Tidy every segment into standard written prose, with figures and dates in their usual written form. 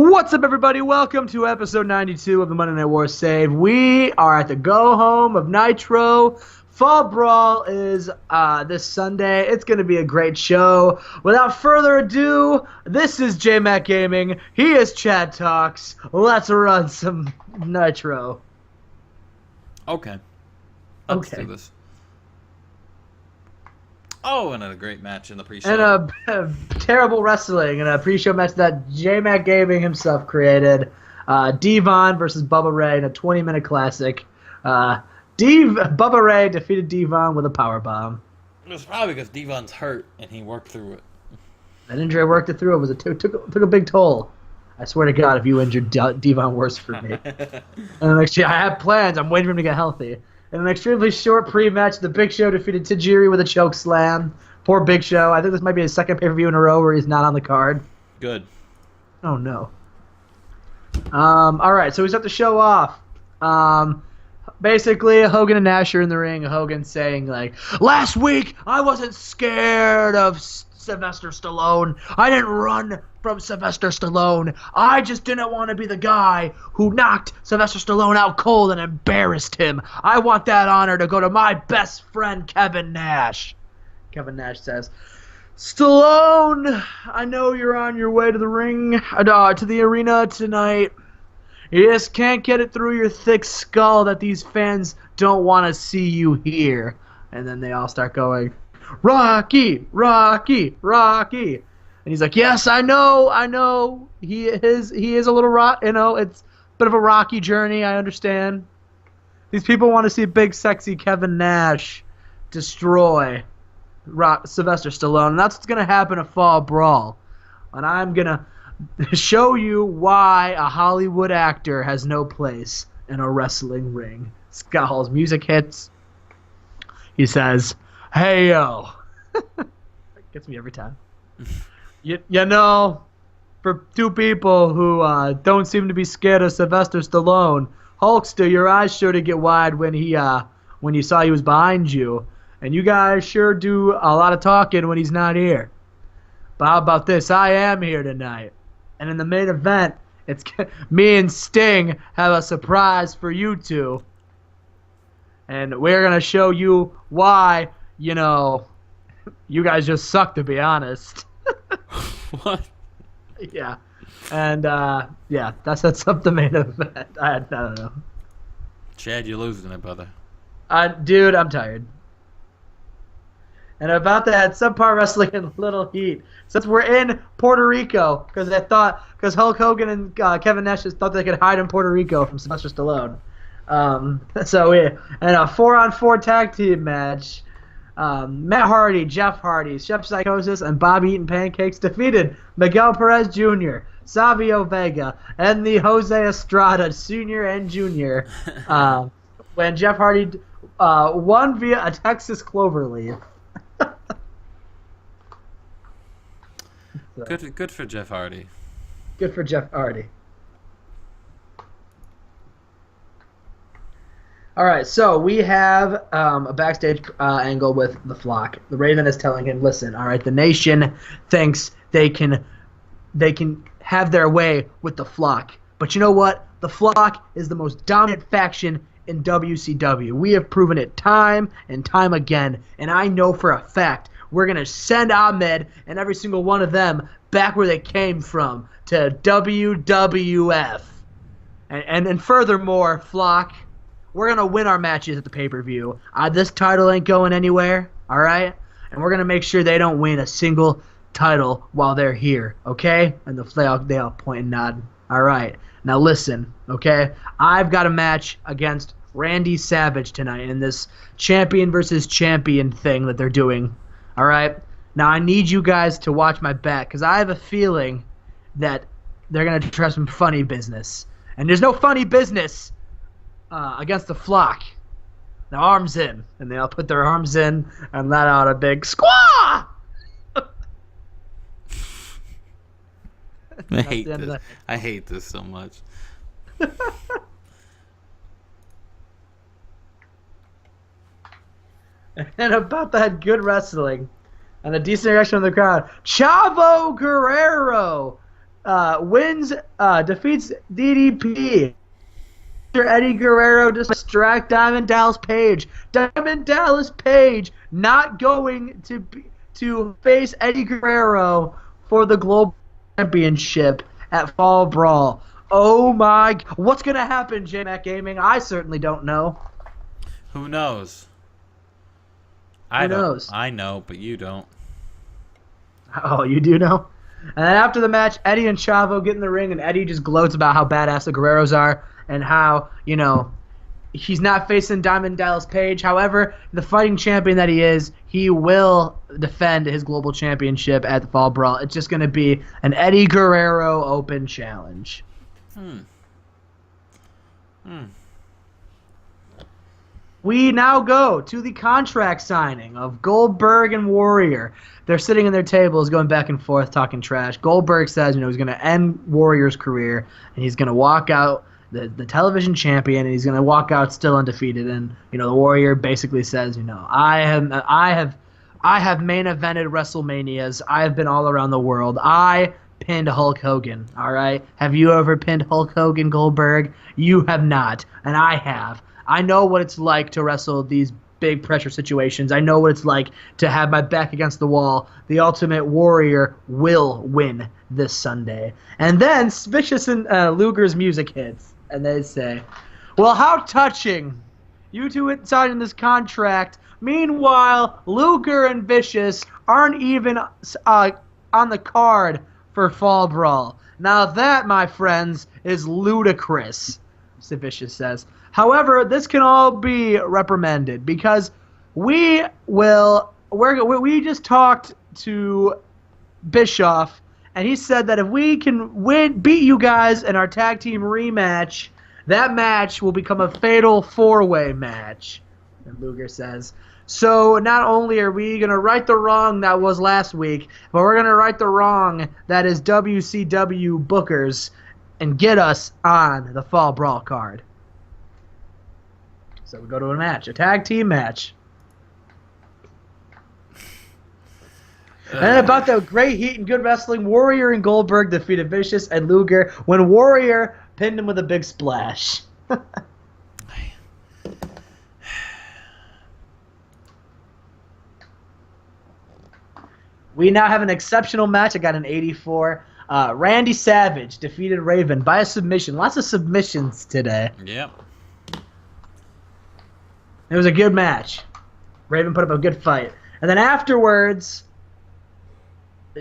What's up, everybody? Welcome to episode 92 of the Monday Night War Save. We are at the go-home of Nitro. Fall Brawl is this Sunday. It's going to be a great show. Without further ado, this is Jmack Gaming. He is Chad Talks. Let's run some Nitro. Okay. Let's do this. Oh, and a great match in the pre-show. And a terrible wrestling in a pre-show match that Jmack Gaming himself created. Devon versus Bubba Ray in a 20-minute classic. Bubba Ray defeated Devon with a powerbomb. It was probably because Devon's hurt and he worked through it. That injury worked it through. Took a big toll. I swear to God, if you injured Devon, worse for me. And I have plans. I'm waiting for him to get healthy. In an extremely short pre-match, the Big Show defeated Tajiri with a choke slam. Poor Big Show. I think this might be his second pay-per-view in a row where he's not on the card. Good. Oh, no. All right, so we start the show off. Basically, Hogan and Nash are in the ring. Hogan saying, like, last week I wasn't scared of Sylvester Stallone. I didn't run from Sylvester Stallone. I just didn't want to be the guy who knocked Sylvester Stallone out cold and embarrassed him. I want that honor to go to my best friend, Kevin Nash. Kevin Nash says, Stallone, I know you're on your way to the ring, to the arena tonight. You just can't get it through your thick skull that these fans don't want to see you here. And then they all start going, Rocky, Rocky, Rocky. And he's like, yes, I know. He is a little rock, it's a bit of a rocky journey, I understand. These people want to see big, sexy Kevin Nash destroy Sylvester Stallone. And that's what's going to happen at Fall Brawl. And I'm going to show you why a Hollywood actor has no place in a wrestling ring. Scott Hall's music hits. He says, hey, yo. Gets me every time. You know, for two people who don't seem to be scared of Sylvester Stallone, Hulkster, your eyes sure to get wide when you saw he was behind you. And you guys sure do a lot of talking when he's not here. But how about this? I am here tonight. And in the main event, it's me and Sting have a surprise for you two. And we're going to show you why, you guys just suck, to be honest. What? Yeah. And, that sets up the main event. I don't know. Chad, you're losing it, brother. Dude, I'm tired. And about that, subpar wrestling and little heat. Since we're in Puerto Rico, because Hulk Hogan and Kevin Nash just thought they could hide in Puerto Rico from Sylvester Stallone. So in a 4-on-4 tag team match, Matt Hardy, Jeff Hardy, Chef Psychosis, and Bobby Eaton Pancakes defeated Miguel Perez Jr., Savio Vega, and the Jose Estrada Sr. and Jr. When Jeff Hardy won via a Texas Cloverleaf. So, good for Jeff Hardy. Good for Jeff Hardy. All right, so we have a backstage angle with the Flock. The Raven is telling him, listen, all right, the Nation thinks they can have their way with the Flock. But you know what? The Flock is the most dominant faction in WCW. We have proven it time and time again, and I know for a fact we're going to send Ahmed and every single one of them back where they came from, to WWF. And furthermore, Flock, we're going to win our matches at the pay-per-view. This title ain't going anywhere, all right? And we're going to make sure they don't win a single title while they're here, okay? And they all point and nod. All right. Now listen, okay? I've got a match against Randy Savage tonight in this champion versus champion thing that they're doing, all right? Now I need you guys to watch my back because I have a feeling that they're going to try some funny business. And there's no funny business against the Flock. Now arms in. And they all put their arms in and let out a big squaw! I hate this. I hate this so much. And about that good wrestling and a decent reaction from the crowd, Chavo Guerrero defeats DDP. Eddie Guerrero distract Diamond Dallas Page. Diamond Dallas Page not going to face Eddie Guerrero for the Global Championship at Fall Brawl. Oh my! What's gonna happen, Jmack Gaming? I certainly don't know. Who knows? Who knows? I know, but you don't. Oh, you do know? And then after the match, Eddie and Chavo get in the ring, and Eddie just gloats about how badass the Guerreros are and how, he's not facing Diamond Dallas Page. However, the fighting champion that he is, he will defend his global championship at the Fall Brawl. It's just going to be an Eddie Guerrero Open Challenge. We now go to the contract signing of Goldberg and Warrior. They're sitting in their tables going back and forth talking trash. Goldberg says, he's going to end Warrior's career, and he's going to walk out the television champion, and he's going to walk out still undefeated. And, the Warrior basically says, I have main evented WrestleManias. I have been all around the world. I pinned Hulk Hogan, all right? Have you ever pinned Hulk Hogan, Goldberg? You have not, and I have. I know what it's like to wrestle these big pressure situations. I know what it's like to have my back against the wall. The Ultimate Warrior will win this Sunday. And then Vicious and Luger's music hits, and they say, well, how touching. You two signed this contract. Meanwhile, Luger and Vicious aren't even on the card for Fall Brawl. Now that, my friends, is ludicrous, Vicious says. However, this can all be reprimanded because we just talked to Bischoff, and he said that if we can beat you guys in our tag team rematch, that match will become a fatal four-way match, and Luger says. So not only are we going to right the wrong that was last week, but we're going to right the wrong that is WCW bookers and get us on the Fall Brawl card. So we go to a match, a tag team match. And about the great heat and good wrestling, Warrior and Goldberg defeated Vicious and Luger when Warrior pinned him with a big splash. We now have an exceptional match. I got an 84. Randy Savage defeated Raven by a submission. Lots of submissions today. Yep. It was a good match. Raven put up a good fight. And then afterwards,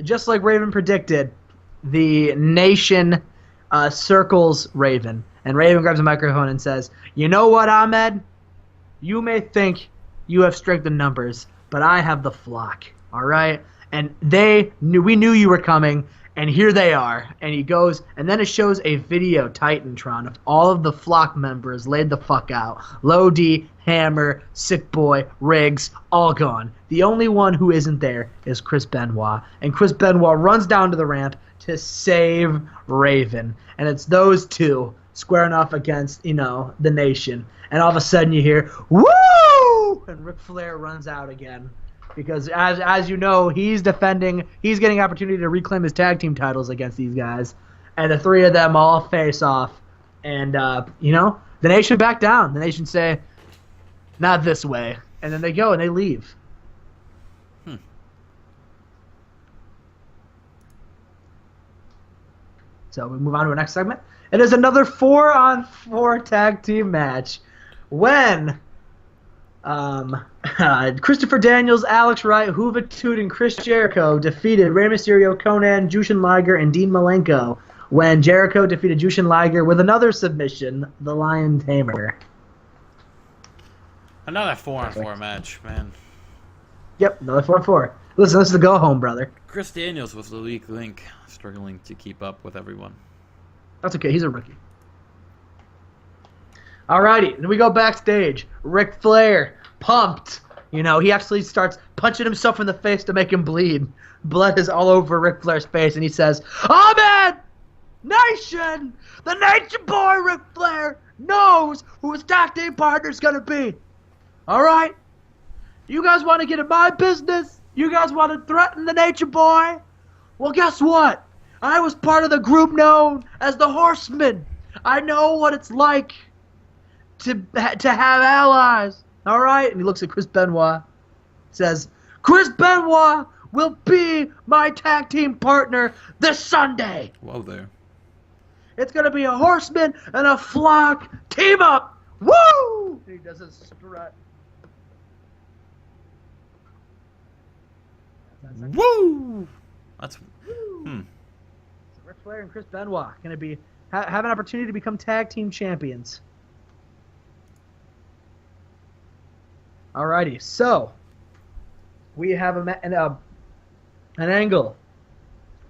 just like Raven predicted, the nation circles Raven. And Raven grabs a microphone and says, you know what, Ahmed? You may think you have strength in numbers, but I have the flock. All right? And we knew you were coming, and here they are. And he goes, and then it shows a video Titantron of all of the flock members laid the fuck out. Lodi, Hammer, Sick Boy, Riggs, all gone. The only one who isn't there is Chris Benoit. And Chris Benoit runs down to the ramp to save Raven. And it's those two squaring off against, the nation. And all of a sudden you hear, woo! And Ric Flair runs out again. Because as you know, he's getting opportunity to reclaim his tag team titles against these guys. And the three of them all face off. And, the nation back down. The nation say, not this way. And then they go and they leave. So we move on to our next segment. It is another 4-on-4 tag team match. When Christopher Daniels, Alex Wright, Juventud, and Chris Jericho defeated Rey Mysterio, Conan, Jushin Liger, and Dean Malenko. When Jericho defeated Jushin Liger with another submission, the Lion Tamer. Another 4-on-4 match, man. Yep, another 4-on-4. Listen, this is the go-home, brother. Chris Daniels was the weak link, struggling to keep up with everyone. That's okay, he's a rookie. Alrighty, and we go backstage. Ric Flair, pumped. He actually starts punching himself in the face to make him bleed. Blood is all over Ric Flair's face, and he says, Ahmed! Nation! The Nature Boy Ric Flair knows who his tag team partner's gonna be. Alright? You guys want to get in my business? You guys want to threaten the Nature Boy? Well, guess what? I was part of the group known as the Horsemen. I know what it's like to have allies. All right? And he looks at Chris Benoit. Says, Chris Benoit will be my tag team partner this Sunday. Whoa there. It's going to be a Horseman and a Flock team up. Woo! And he does a strut. Woo! That's... So Ric Flair and Chris Benoit going to be have an opportunity to become tag team champions. Alrighty, so we have an angle.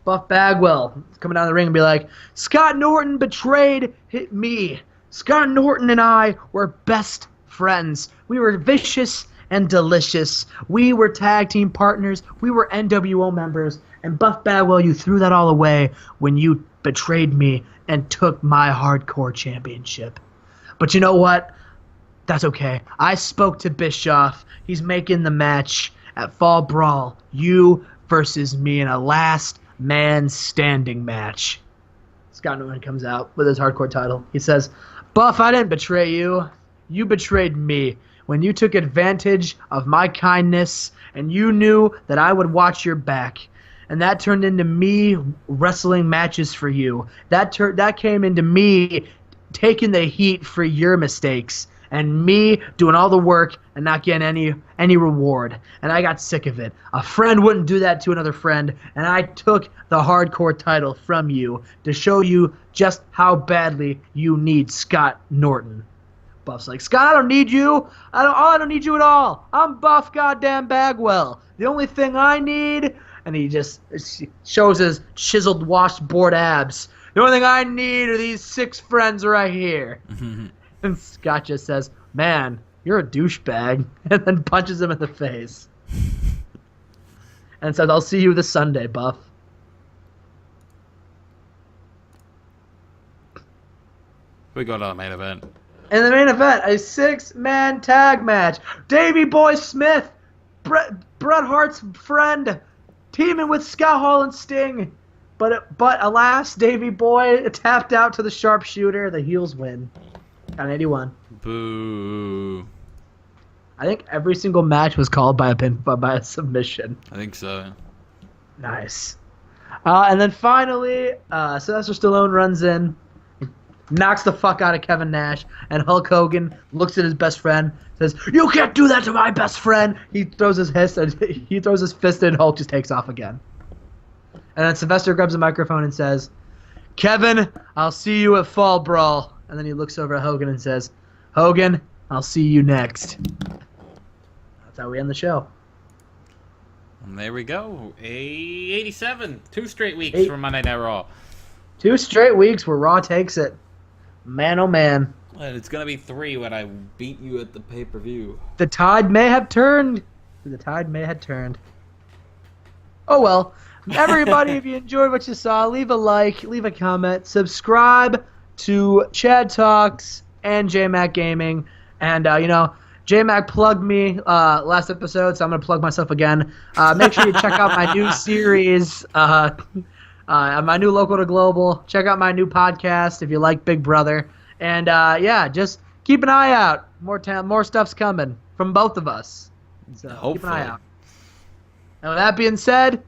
Buff Bagwell coming down the ring and be like, Scott Norton betrayed me. Scott Norton and I were best friends. We were vicious and delicious. We were tag team partners. We were NWO members. And Buff Bagwell, you threw that all away when you betrayed me and took my hardcore championship. But you know what? That's okay. I spoke to Bischoff. He's making the match at Fall Brawl. You versus me in a last man standing match. Scott Norton comes out with his hardcore title. He says, Buff, I didn't betray you. You betrayed me when you took advantage of my kindness and you knew that I would watch your back. And that turned into me wrestling matches for you. That came into me taking the heat for your mistakes and me doing all the work and not getting any reward. And I got sick of it. A friend wouldn't do that to another friend, and I took the hardcore title from you to show you just how badly you need Scott Norton. Buff's like, Scott, I don't need you. I don't need you at all. I'm Buff goddamn Bagwell. The only thing I need, and he just shows his chiseled washboard abs. The only thing I need are these 6 friends right here. And Scott just says, man, you're a douchebag, and then punches him in the face. And says, I'll see you this Sunday, Buff. We go to the main event. In the main event, a 6-man tag match. Davey Boy Smith, Bret Hart's friend, teaming with Scott Hall and Sting. But alas, Davey Boy tapped out to the sharpshooter. The heels win. Count 81. Boo. I think every single match was called by a submission. I think so. Nice. And then finally, Sylvester Stallone runs in, knocks the fuck out of Kevin Nash, and Hulk Hogan looks at his best friend, says, "You can't do that to my best friend." He throws his fist, and Hulk just takes off again. And then Sylvester grabs a microphone and says, "Kevin, I'll see you at Fall Brawl." And then he looks over at Hogan and says, "Hogan, I'll see you next." That's how we end the show. And there we go. 87. 2 straight weeks for Monday Night Raw. 2 straight weeks where Raw takes it. Man, oh man. And it's going to be 3 when I beat you at the pay-per-view. The tide may have turned. Oh well. Everybody, if you enjoyed what you saw, leave a like, leave a comment, subscribe to Chad Talks and Jmack Gaming. And, Jmack plugged me last episode, so I'm going to plug myself again. Make sure you check out my new series, my new Local to Global. Check out my new podcast if you like Big Brother. And, just keep an eye out. More stuff's coming from both of us. So Hopefully. keep an eye out. And with that being said,